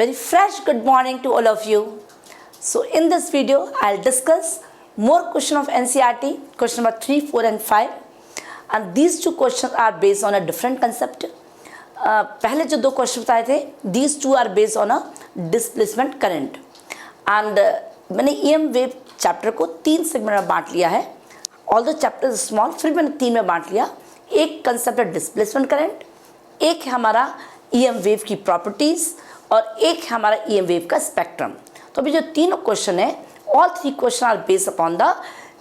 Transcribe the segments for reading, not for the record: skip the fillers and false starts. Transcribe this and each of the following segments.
Very fresh good morning to all of you. So in this video, I'll discuss more question of NCERT, question number 3, 4 and 5. And these two questions are based on a different concept. पहले जो दो question बताए थे, these two are based on a displacement current. And मैंने EM wave chapter को 3 segment में बांट लिया है. Although चैप्टर स्मॉल, फिर मैंने 3 में बांट लिया. एक कंसेप्ट है डिस्प्लेसमेंट करंट, एक है हमारा EM वेव की प्रॉपर्टीज़ और एक है हमारा EM वेव का स्पेक्ट्रम. तो अभी जो तीनों क्वेश्चन है, all 3 question are based upon the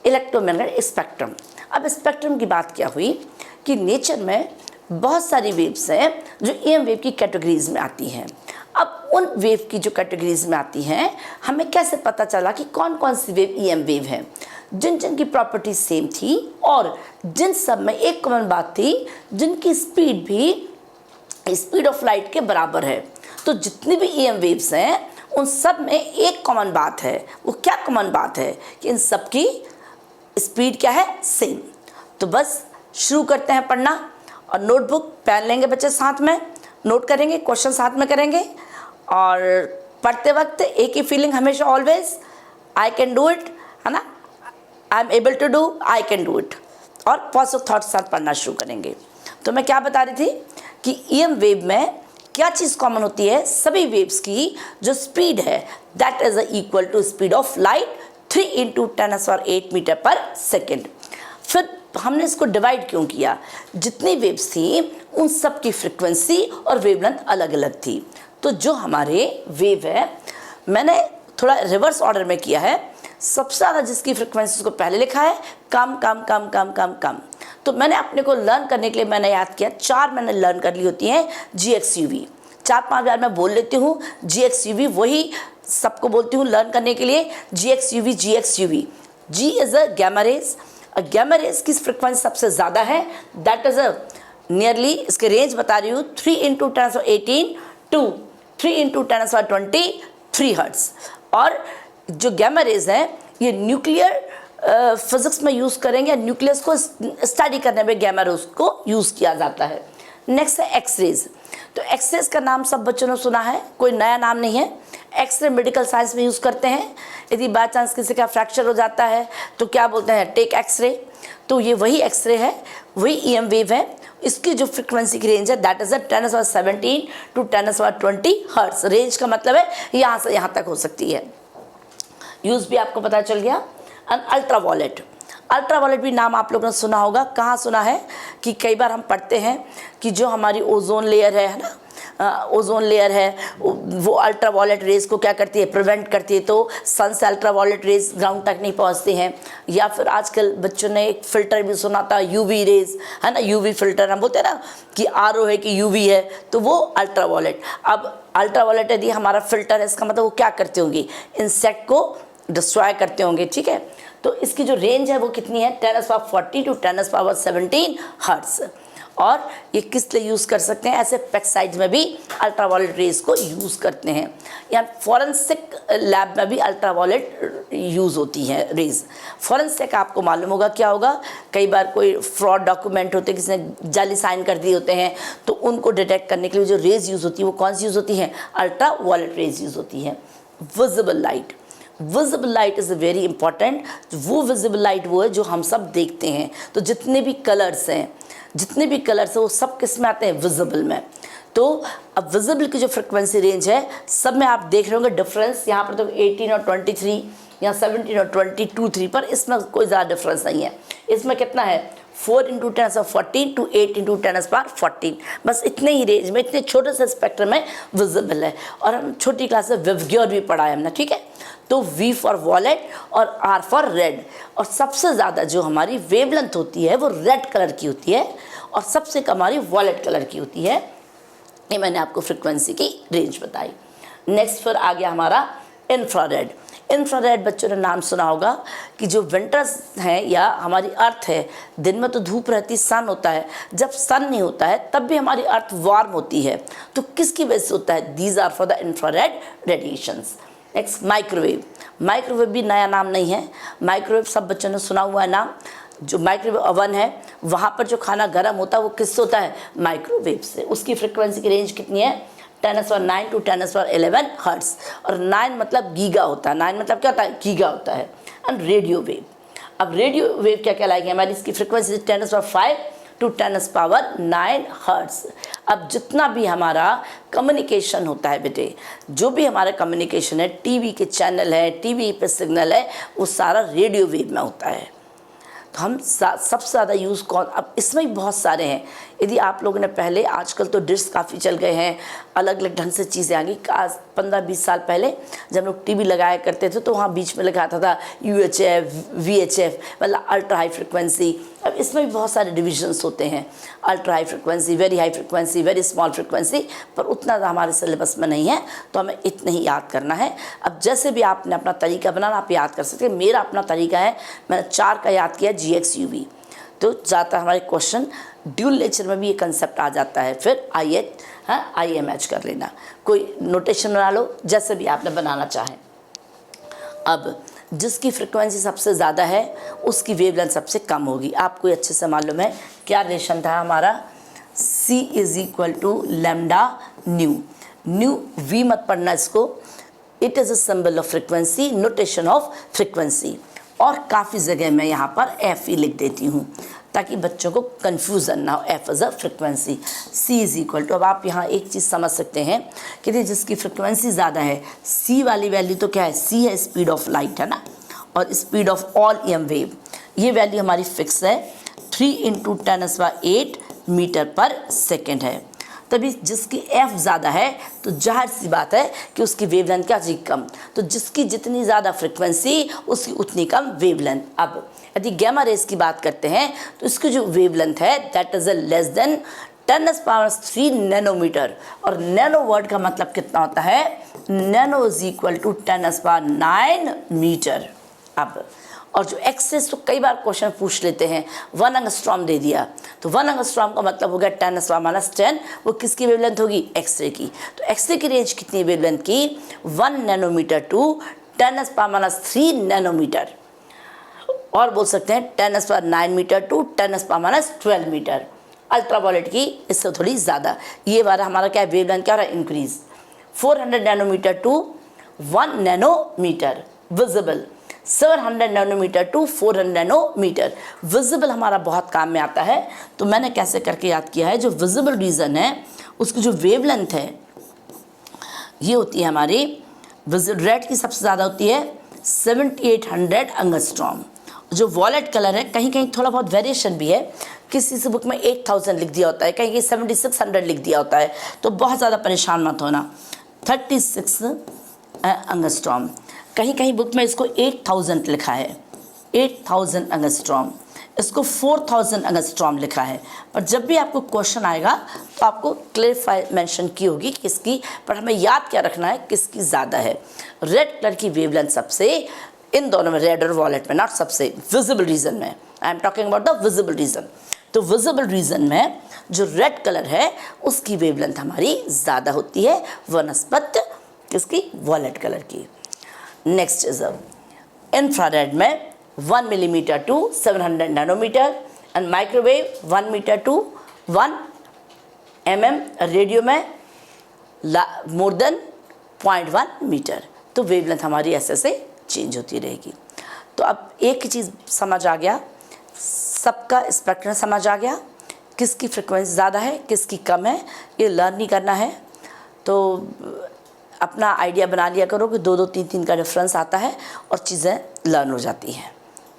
electromagnetic spectrum. अब स्पेक्ट्रम की बात क्या हुई कि नेचर में बहुत सारी वेव्स हैं जो EM वेव की कैटेगरीज में आती हैं. अब उन वेव की जो कैटेगरीज में आती हैं, हमें कैसे पता चला कि कौन कौन सी वेव EM वेव है, जिन जिन की प्रॉपर्टी सेम थी और जिन सब में एक कॉमन बात थी, जिनकी स्पीड भी स्पीड ऑफ लाइट के बराबर है. तो जितनी भी EM वेव्स हैं उन सब में एक कॉमन बात है. वो क्या कॉमन बात है कि इन सब की स्पीड क्या है, सेम. तो बस शुरू करते हैं पढ़ना. और नोटबुक पेन लेंगे बच्चे, साथ में नोट करेंगे, क्वेश्चन साथ में करेंगे. और पढ़ते वक्त एक ही फीलिंग हमेशा, always I can do it, है ना, I am able to do, I can do it. और पॉजिटिव थॉट साथ पढ़ना शुरू करेंगे. तो मैं क्या बता रही थी कि EM वेव में क्या चीज़ कॉमन होती है, सभी वेव्स की जो स्पीड है that is equal to speed of light 3 × 10⁸ metre per second. फिर हमने इसको डिवाइड क्यों किया, जितनी वेव्स थी उन सब की फ्रिक्वेंसी और वेवलेंथ अलग अलग थी. तो जो हमारे वेव है, मैंने थोड़ा रिवर्स ऑर्डर में किया है. सबसे ज़्यादा जिसकी फ्रिक्वेंसी को पहले लिखा है, कम कम कम कम कम कम. तो मैंने अपने को लर्न करने के लिए मैंने याद किया, 4 मैंने लर्न कर ली होती हैं GXUV. 4-5 बार मैं बोल लेती हूँ GXUV, वही सबको बोलती हूँ लर्न करने के लिए GXUV GXUV. G is a gamma rays. Gamma rays की फ्रिक्वेंसी सबसे ज़्यादा है, दैट इज़ अ नियरली, इसके रेंज बता रही हूँ, 3 × 10⁸ टू 3 × 10⁻23 हर्ट्ज़. और जो गैमा रेज है ये न्यूक्लियर फिजिक्स में यूज़ करेंगे, न्यूक्लियस को स्टडी करने में गैमा रेज को यूज़ किया जाता है. नेक्स्ट है एक्सरेज. तो एक्सरेज का नाम सब बच्चों ने सुना है, कोई नया नाम नहीं है. एक्सरे मेडिकल साइंस में यूज़ करते हैं. यदि बाय चांस किसी का फ्रैक्चर हो जाता है तो क्या बोलते हैं, टेक एक्सरे. तो ये वही एक्सरे है, वही EM वेव है. इसकी जो फ्रिक्वेंसी की रेंज है that is 10⁻17 to 10⁻20 hertz. Range का मतलब है यहाँ से यहाँ तक हो सकती है. यूज़ भी आपको पता चल गया. And ultraviolet. अल्ट्रावायलेट भी नाम आप लोगों ने सुना होगा. कहाँ सुना है कि कई बार हम पढ़ते हैं कि जो हमारी ओजोन लेयर है ना, ओजोन लेयर है, वो अल्ट्रावायलेट रेज को क्या करती है, प्रिवेंट करती है. तो सन से अल्ट्रावायलेट रेज ग्राउंड तक नहीं पहुंचती हैं. या फिर आजकल बच्चों ने एक फ़िल्टर भी सुना था, UV रेज, है ना, UV फ़िल्टर. हम बोलते हैं ना कि RO है कि UV है, तो वो अल्ट्रावायलेट. अब अल्ट्रावायलेट यदि हमारा फ़िल्टर है, इसका मतलब वो क्या करते होंगे, इंसेक्ट को डिस्ट्रॉय करते होंगे. ठीक है, तो इसकी जो रेंज है वो कितनी है, 10⁻40 टू 10⁻17 हर्ट्ज़. और ये किस लिए यूज़ कर सकते हैं, ऐसे पेस्टिसाइड्स में भी अल्ट्रावायलेट रेज को यूज़ करते हैं. या फॉरेंसिक लैब में भी अल्ट्रावायलेट यूज़ होती है रेज. फॉरेंसिक आपको मालूम होगा क्या होगा, कई बार कोई फ्रॉड डॉक्यूमेंट होते हैं, किसी ने जाली साइन कर दिए होते हैं, तो उनको डिटेक्ट करने के लिए जो रेज यूज़ होती है वो कौन सी यूज़ होती है, अल्ट्रावायलेट रेज यूज़ होती है. Visible light. Visible light is very important. वो विजिबल लाइट वो है जो हम सब देखते हैं. तो जितने भी कलर्स हैं, जितने भी कलर्स हैं वो सब किस में आते हैं, विजिबल में. तो अब विजिबल की जो फ्रिक्वेंसी रेंज है सब में आप देख रहे होंगे डिफरेंस. यहाँ पर तो 18 और 23 या 17 और 22 पर, इसमें कोई ज़्यादा डिफरेंस नहीं है. इसमें कितना है, 4 × 10⁻14 टू 8 × 10⁻14. बस इतने ही रेंज में, इतने छोटे से स्पेक्ट्रम में विजिबल है. और हम छोटी क्लास में विवग्योर भी पढ़ा है हमने. ठीक है, तो V फॉर वॉलेट और R फॉर रेड. और सबसे ज़्यादा जो हमारी वेवलेंथ होती है वो रेड कलर की होती है और सबसे कम हमारी वॉलेट कलर की होती है. ये मैंने आपको फ्रिक्वेंसी की रेंज बताई. नेक्स्ट फिर आ गया हमारा इंफ्रारेड. इंफ्रारेड बच्चों ने नाम सुना होगा कि जो विंटर्स हैं या हमारी अर्थ है, दिन में तो धूप रहती, सन होता है, जब सन नहीं होता है तब भी हमारी अर्थ वार्म होती है. तो किसकी वजह से होता है, these are for the infrared radiations. Next microwave. Microwave भी नया नाम नहीं है. माइक्रोवेव सब बच्चों ने सुना हुआ है नाम. जो माइक्रोवेव ओवन है वहाँ पर जो खाना गर्म होता है वो किससे होता है, माइक्रोवेव से. उसकी फ्रिक्वेंसी की रेंज कितनी है, 10⁻⁹ to 10⁻11 हर्ट्स, और 9 मतलब गीगा होता है, 9 मतलब क्या होता है, गीगा होता है। एंड रेडियो वेव, अब रेडियो वेव क्या कहलाएगी हमारी, इसकी फ्रिक्वेंसी 10⁻⁵ to 10⁻⁹ हर्ट्स। अब जितना भी हमारा कम्युनिकेशन होता है बेटे, जो भी हमारा कम्युनिकेशन है, टीवी के चैनल है, टीवी पे सिग्नल है, वो सारा रेडियो वेव में होता है। तो हम सबसे ज़्यादा यूज़ कौन, अब इसमें भी बहुत सारे हैं। यदि आप लोगों ने पहले, आजकल तो डिश काफ़ी चल गए हैं, अलग अलग ढंग से चीज़ें आ गई। आज 15-20 साल पहले जब हम लोग टीवी लगाया करते थे तो वहाँ बीच में लगा आता था UHF, VHF, मतलब अल्ट्रा हाई फ्रिक्वेंसी। अब इसमें भी बहुत सारे डिविजन्स होते हैं, ultra high frequency, very high frequency, very small frequency, पर उतना हमारे सिलेबस में नहीं है, तो हमें इतना ही याद करना है। अब जैसे भी आपने अपना तरीका बनाना, आप याद कर सकते हैं। मेरा अपना तरीका है, मैंने 4 का याद किया, GX UV, तो ज़्यादा हमारे क्वेश्चन ड्यूल नेचर में भी ये कंसेप्ट आ जाता है। फिर IMH कर लेना, कोई नोटेशन बना लो, जैसे भी आपने बनाना चाहें। अब जिसकी फ्रिक्वेंसी सबसे ज़्यादा है उसकी वेवलेंथ सबसे कम होगी। आपको अच्छे से मालूम है क्या रिलेशन था हमारा, C = λ/ν। न्यू V मत पढ़ना इसको, it is a symbol of frequency, notation of frequency. और काफ़ी जगह मैं यहाँ पर F लिख देती हूँ ताकि बच्चों को कन्फ्यूज़न ना हो। F is a frequency, C = अब आप यहाँ एक चीज़ समझ सकते हैं कि जिसकी फ्रिक्वेंसी ज़्यादा है, C वाली वैल्यू तो क्या है, C है स्पीड ऑफ लाइट, है ना, और speed of all EM wave, ये वैल्यू हमारी फिक्स है, 3 × 10⁸ मीटर/सेकेंड है। तभी जिसकी F ज़्यादा है तो जाहिर सी बात है कि उसकी वेवलेंथ क्या जी कम, तो जिसकी जितनी ज़्यादा फ्रिक्वेंसी उसकी उतनी कम वेवलेंथ। अब यदि गैमा रेज की बात करते हैं तो इसकी जो वेवलेंथ है that is less than 10⁻³ nanometre, और नैनो वर्ड का मतलब कितना होता है, नैनो = 10⁹ मीटर। अब और जो एक्सेस, तो कई बार क्वेश्चन पूछ लेते हैं 1 एंगस्ट्रॉम दे दिया, तो 1 एंगस्ट्रॉम का मतलब हो गया 10⁻⁻10, वो किसकी वेवलेंथ होगी, एक्सरे की। तो एक्सरे की रेंज कितनी वेवलेंथ की, 1 नैनोमीटर टू 10⁻³ नैनोमीटर, और बोल सकते हैं 10⁻9 मीटर टू 10⁻12 मीटर। अल्ट्रावायलेट की इससे थोड़ी ज़्यादा, ये वाला हमारा क्या वेवलेंथ क्या रहा, increase, 400 nanometre to 1 nanometre visible, 700 nanometre to 400 nanometre visible हमारा बहुत काम में आता है। तो मैंने कैसे करके याद किया है, जो विजिबल रीजन है उसकी जो वेवलेंथ है ये होती है हमारी, रेड की सबसे ज़्यादा होती है 7800 एंगस्ट्रॉम। जो वॉलेट कलर है, कहीं कहीं थोड़ा बहुत वेरिएशन भी है, किसी से बुक में 8000 लिख दिया होता है, कहीं कहीं 7600 लिख दिया होता है, तो बहुत ज़्यादा परेशान मत होना। 36 एंगस्ट्रॉम, कहीं कहीं बुक में इसको 8000 लिखा है, 8000 एंगस्ट्रॉम, इसको 4000 एंगस्ट्रॉम लिखा है। पर जब भी आपको क्वेश्चन आएगा तो आपको क्लेरिफाई मेंशन की होगी किसकी, पर हमें याद क्या रखना है किसकी ज़्यादा है। रेड कलर की वेवलेंथ सबसे, इन दोनों में, रेड और वॉलेट में, नॉट सबसे, विजिबल रीजन में, I am talking about the visible region. तो विजिबल रीजन में जो रेड कलर है उसकी वेवलेंथ हमारी ज़्यादा होती है वनस्पत किसकी, वॉलेट कलर की। नेक्स्ट इज इंफ्रारेड में 1 millimetre to 700 nanometre, and microwave 1 metre to 1 mm, radio में मोर देन 0.1 मीटर। तो वेवलेंथ हमारी ऐसे चेंज होती रहेगी। तो अब एक ही चीज़ समझ आ गया, सबका स्पेक्ट्रम समझ आ गया, किसकी फ्रिक्वेंसी ज़्यादा है किसकी कम है, ये लर्न नहीं करना है। तो अपना आइडिया बना लिया करो कि 2-2, 3-3 का डिफरेंस आता है और चीज़ें लर्न हो जाती हैं,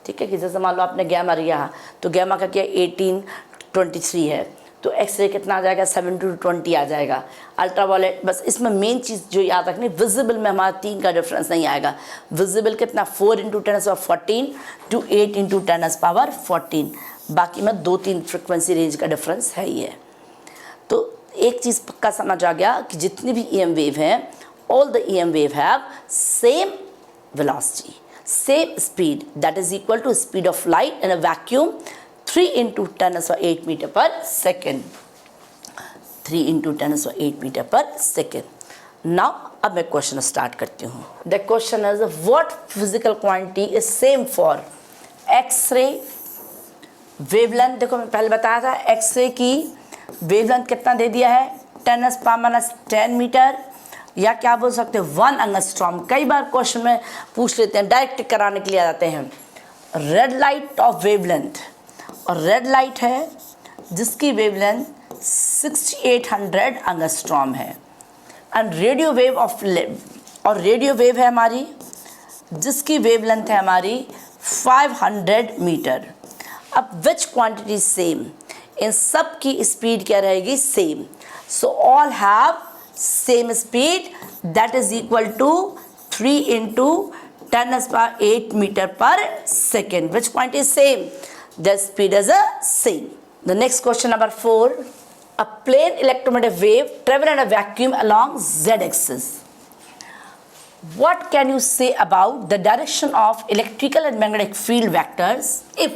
ठीक है। कि जैसे मान लो आपने गैमा लिया, तो गैमा का क्या 1823 है, तो एक्सरे कितना आ जाएगा, 7-20 आ जाएगा। अल्ट्रावायलेट, बस इसमें मेन चीज़ जो याद रखनी, विजिबल में हमारा 3 का डिफरेंस नहीं आएगा। विजिबल कितना, 4 × 10⁻14 टू 8 × 10⁻14, बाकी में 2-3 फ्रिक्वेंसी रेंज का डिफरेंस है ही है। तो एक चीज़ पक्का समझ आ गया कि जितनी भी EM वेव हैं, all the EM wave have same velocity, same speed, that is equal to speed of light in a vacuum, 3 × 10⁸ meter/second, 3 × 10⁸ meter/second. Now अब मैं क्वेश्चन स्टार्ट करती हूँ। The question is what physical quantity is same for X-ray wavelength। देखो मैं पहले बताया था x ray की वेवलेंथ कितना दे दिया है 10⁻10 मीटर, या क्या बोल सकते हैं 1 एंगस्ट्रॉम। कई बार क्वेश्चन में पूछ लेते हैं, डायरेक्ट कराने के लिए आ जाते हैं। रेड लाइट ऑफ वेवलेंथ, और रेड लाइट है जिसकी वेवलेंथ 6800 एंगस्ट्रॉम है, एंड रेडियो वेव और रेडियो वेव है हमारी जिसकी वेवलेंथ है हमारी 500 मीटर। अब विच क्वांटिटी सेम, इन सब की स्पीड क्या रहेगी, same. So all have same speed, that is equal to 3 into 10⁸ meter per second. Which quantity is same? The speed is same. The next question number 4. A plane electromagnetic wave travel in a vacuum along z-axis. What can you say about the direction of electrical and magnetic field vectors if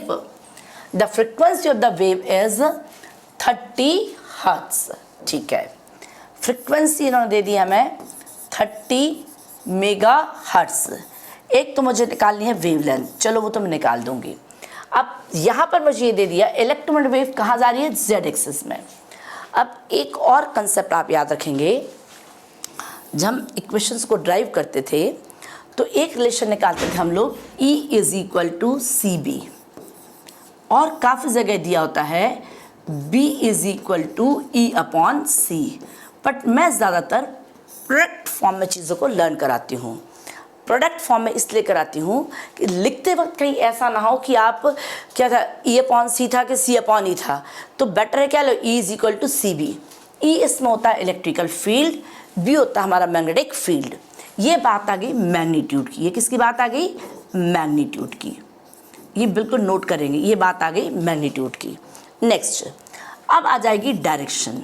the frequency of the wave is 30 Hz? ठीक है, frequency इन्होंने दे दी हमें 30 megahertz. एक तो मुझे निकालनी है wavelength, चलो वो तो मैं निकाल दूंगी। अब यहाँ पर मुझे ये दे दिया इलेक्ट्रोमैग्नेटिक वेव कहाँ जा रही है, जेड एक्सिस में। अब एक और कंसेप्ट आप याद रखेंगे, जब हम इक्वेशंस को ड्राइव करते थे तो एक रिलेशन निकालते थे हम लोग, E is equal to C B, और काफ़ी जगह दिया होता है B is equal to E upon C, but मैं ज़्यादातर प्रोडक्ट फॉर्म में चीज़ों को लर्न कराती हूँ। प्रोडक्ट फॉर्म में इसलिए कराती हूँ कि लिखते वक्त कहीं ऐसा ना हो कि आप क्या था, E अपॉन सी था कि C अपॉन E था, तो बेटर है क्या लो E is equal to C B. E इसमें होता है इलेक्ट्रिकल फील्ड, B होता है हमारा मैग्नेटिक फील्ड। ये बात आ गई मैग्नीट्यूड की। ये किसकी बात आ गई, मैग्नीट्यूड की। ये बिल्कुल नोट करेंगे, ये बात आ गई मैग्नीट्यूड की। नेक्स्ट अब आ जाएगी डायरेक्शन।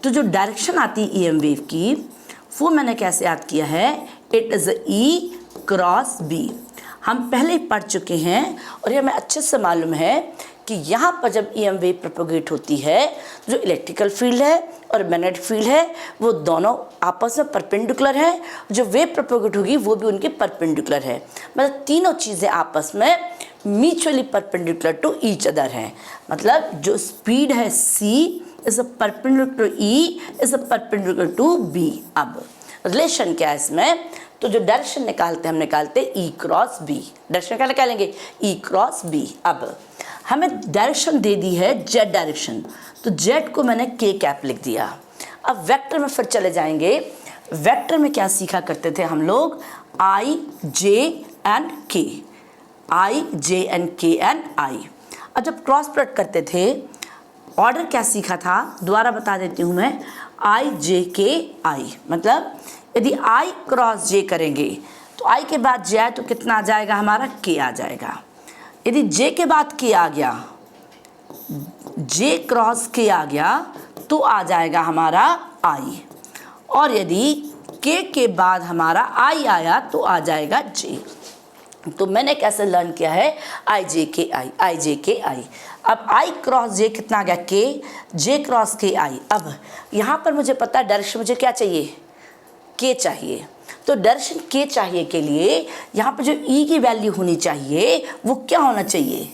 तो जो डायरेक्शन आती है EM वेव की, वो मैंने कैसे याद किया है, it is E cross B। हम पहले ही पढ़ चुके हैं और ये हमें अच्छे से मालूम है कि यहाँ पर जब EM वेव प्रोपोगेट होती है, जो इलेक्ट्रिकल फील्ड है और मैग्नेटिक फील्ड है वो दोनों आपस में परपेंडिकुलर है। जो वेव प्रोपोगेट होगी वो भी उनकी परपेंडिकुलर है, मतलब तीनों चीज़ें आपस में mutually perpendicular to each other हैं। मतलब जो स्पीड है C is a perpendicular to E is a perpendicular to B। अब रिलेशन क्या है इसमें, तो जो डायरेक्शन निकालते हैं हम निकालते हैं E क्रॉस B। डायरेक्शन क्या निकालेंगे, E क्रॉस B। अब हमें डायरेक्शन दे दी है जेड डायरेक्शन, तो जेड को मैंने K कैप लिख दिया। अब वेक्टर में फिर चले जाएंगे। वेक्टर में क्या सीखा करते थे हम लोग, I J and K, I J and K and I। अब जब क्रॉस प्रोडक्ट करते थे ऑर्डर क्या सीखा था, दोबारा बता देती हूँ मैं, I J K I। मतलब यदि I क्रॉस J करेंगे तो I के बाद J आए तो कितना आ जाएगा हमारा, K आ जाएगा। यदि J के बाद K आ गया, J क्रॉस K आ गया तो आ जाएगा हमारा I, और यदि K के बाद हमारा I आया तो आ जाएगा J। तो मैंने कैसे लर्न किया है, I J K I, I J K I। अब I क्रॉस J कितना आ गया, K, J cross K I। अब यहाँ पर मुझे पता है डायरेक्शन मुझे क्या चाहिए, K चाहिए। तो डायरेक्शन K चाहिए के लिए यहाँ पर जो E की वैल्यू होनी चाहिए वो क्या होना चाहिए,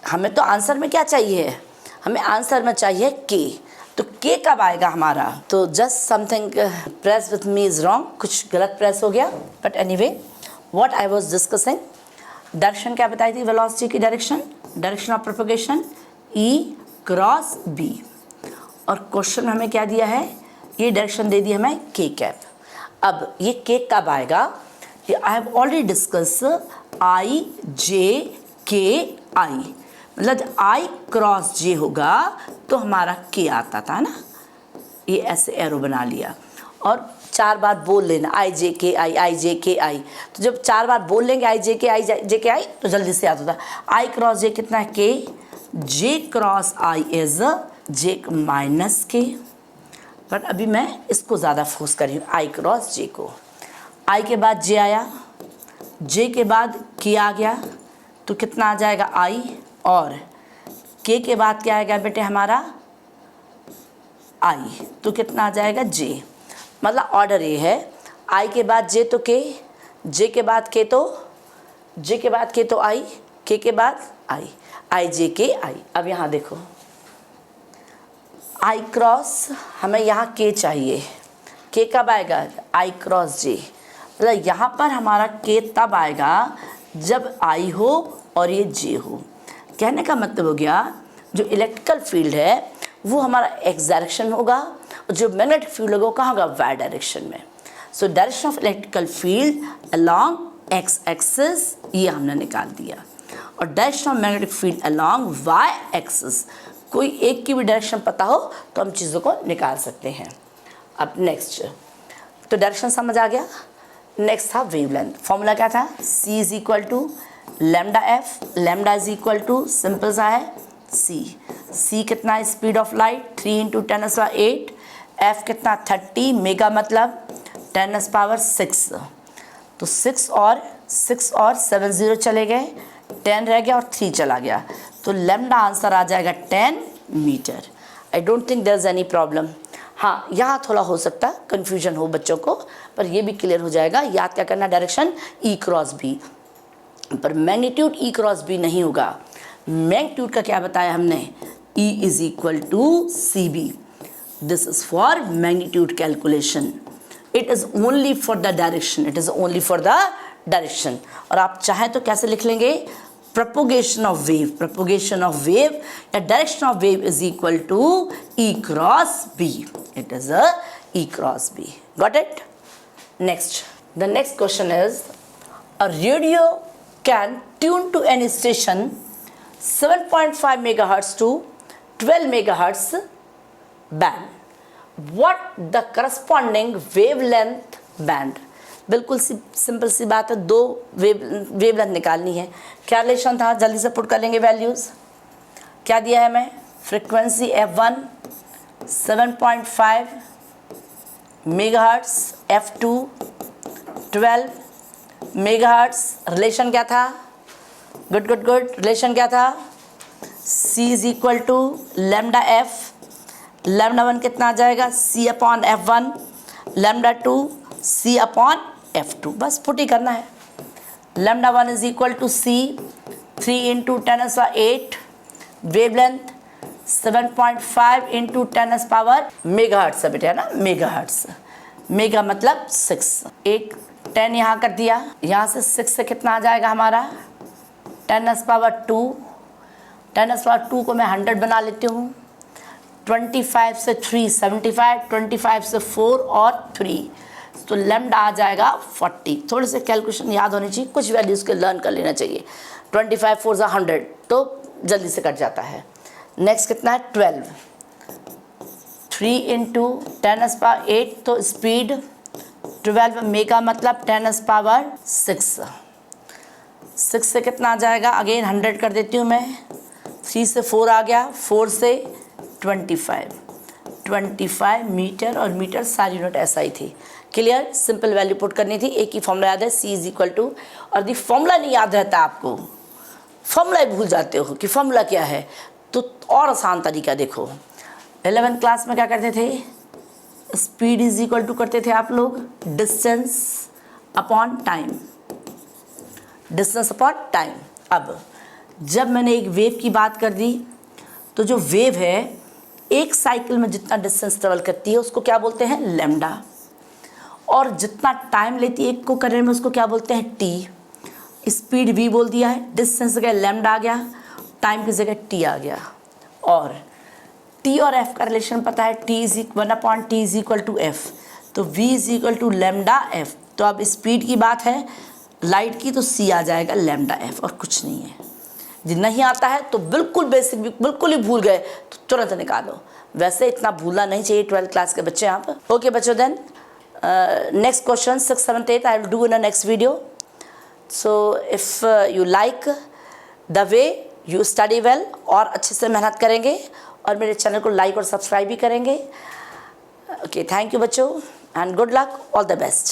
हमें तो आंसर में क्या चाहिए, हमें आंसर में चाहिए K। तो K कब आएगा हमारा, तो just something press with me is wrong, कुछ गलत प्रेस हो गया, but anyway what I was discussing, direction क्या बताई थी, वेलोसिटी की direction, direction of propagation E cross B। और क्वेश्चन में हमें क्या दिया है, ये डायरेक्शन दे दी हमें K कैप। अब ये K कब आएगा, ये I have already discuss I J K I, मतलब जब I क्रॉस J होगा तो हमारा K आता था ना, ये ऐसे एरो बना लिया और 4 बार बोल लेना I J K I, I J K I। तो जब 4 बार बोल लेंगे I J K I, J K I तो जल्दी से याद होता है। I क्रॉस J कितना है, K, J cross I is J minus K। But अभी मैं इसको ज़्यादा फोर्स कर रही हूँ, I क्रॉस J को। I के बाद J आया, J के बाद K आ गया तो कितना आ जाएगा I, और K के बाद क्या आएगा बेटे हमारा I, तो कितना आ जाएगा J। मतलब ऑर्डर ये है, I के बाद J तो K, J के बाद K तो J के बाद K तो I, K के बाद I, I J K I। अब यहाँ देखो आई क्रॉस, हमें यहाँ के चाहिए, के कब आएगा, आई क्रॉस जे, मतलब यहाँ पर हमारा के तब आएगा जब आई हो और ये जे हो। कहने का मतलब हो गया जो इलेक्ट्रिकल फील्ड है वो हमारा एक्स डायरेक्शन होगा और जो मैग्नेटिक फील्ड होगा वो कहाँ होगा, वाई डायरेक्शन में। So direction of electrical field along X axis ये हमने निकाल दिया, और direction of magnetic field along Y axis, कोई एक की भी डायरेक्शन पता हो तो हम चीज़ों को निकाल सकते हैं। अब नेक्स्ट, तो डायरेक्शन समझ आ गया। नेक्स्ट था वेवलेंथ। फॉर्मूला क्या था, c is equal to lambda F, lambda is equal to simple सा है c कितना है, speed of light 3 into 10⁸, f कितना 30, मेगा मतलब 10⁻6, तो 6 और 7 0 चले गए, 10 रह गया और 3 चला गया, तो लैम्डा आंसर आ जाएगा 10 metre. I don't think there is any problem. हाँ, यहाँ थोड़ा हो सकता है कन्फ्यूजन हो बच्चों को, पर ये भी क्लियर हो जाएगा। याद क्या करना, डायरेक्शन ई क्रॉस बी, पर मैग्नीट्यूड ई क्रॉस बी नहीं होगा। मैग्नीट्यूड का क्या बताया हमने, E is equal to C B, this is for magnitude calculation, it is only for the direction, it is only for the direction. और आप चाहें तो कैसे लिख लेंगे, propagation of wave या direction of wave is equal to E cross B. It is a E cross B. Got it? Next. The next question is, a radio can tune to any station 7.5 megahertz to 12 megahertz band. What the corresponding wavelength band? बिल्कुल simple सी बात है, दो wavelength निकालनी है। क्या relation था, जल्दी से पुट कर लेंगे वैल्यूज़। क्या दिया है हमें, frequency f1 7.5 megahertz, f2 12 megahertz. Relation क्या था, गुड गुड गुड, रिलेशन क्या था, c is equal to lambda f, lambda 1 कितना आ जाएगा, c upon f1, lambda 2 c upon f2, बस पुट ही करना है। Lambda 1 is equal to c 3 into 10⁸, wavelength 7.5 into 10⁻, megahertz से बेटे है ना, मेगाहर्ट्ज़, मेगा मतलब 6, एक 10 यहाँ कर दिया, यहाँ से 6 से कितना आ जाएगा हमारा 10⁻², 10⁻² को मैं 100 बना लेती हूँ, 25 से 3 75, 25 से 4 और 3, तो लैम्डा आ जाएगा 40। थोड़े से कैलकुलेशन याद होनी चाहिए, कुछ वैल्यूज़ के लर्न कर लेना चाहिए। 25 4 100 तो जल्दी से कट जाता है। नेक्स्ट कितना है 12, 3 इंटू 10⁸, तो स्पीड 12 मेगा मतलब 10⁻6, 6 से कितना आ जाएगा, अगेन 100 कर देती हूँ मैं, 3 से 4 आ गया, 4 से 25 मीटर, और मीटर सारी यूनिट ऐसा ही थी। क्लियर, सिंपल वैल्यू पुट करनी थी। एक ही फॉर्मूला याद है, c इज इक्वल टू, और दी फॉर्मूला नहीं याद रहता आपको, फॉर्मूला ही भूल जाते हो कि फॉर्मूला क्या है, तो और आसान तरीका देखो। 11th क्लास में क्या करते थे, स्पीड इज इक्वल टू करते थे आप लोग distance upon time, distance upon time. अब जब मैंने एक वेव की बात कर दी, तो जो वेव है एक साइकिल में जितना डिस्टेंस ट्रेवल करती है उसको क्या बोलते हैं, लैम्डा, और जितना टाइम लेती है एक को करने में उसको क्या बोलते हैं, टी। स्पीड v बोल दिया है, डिस्टेंस जगह लैम्डा आ गया, टाइम की जगह t आ गया, और t और f का रिलेशन पता है, t is 1/t is equal to f, तो v is equal to lambda f। तो अब स्पीड की बात है लाइट की, तो c आ जाएगा लैम्डा f, और कुछ नहीं है। यदि नहीं आता है तो बिल्कुल बेसिक, बिल्कुल ही भूल गए तो तुरंत निकालो, वैसे इतना भूलना नहीं चाहिए 12th क्लास के बच्चे आप। ओके बच्चों, then next question 6 7 8 I will do in the next video. So if you like the way you study well, और अच्छे से मेहनत करेंगे और मेरे चैनल को लाइक और सब्सक्राइब भी करेंगे। ओके, थैंक यू बच्चों, and good luck, all the best.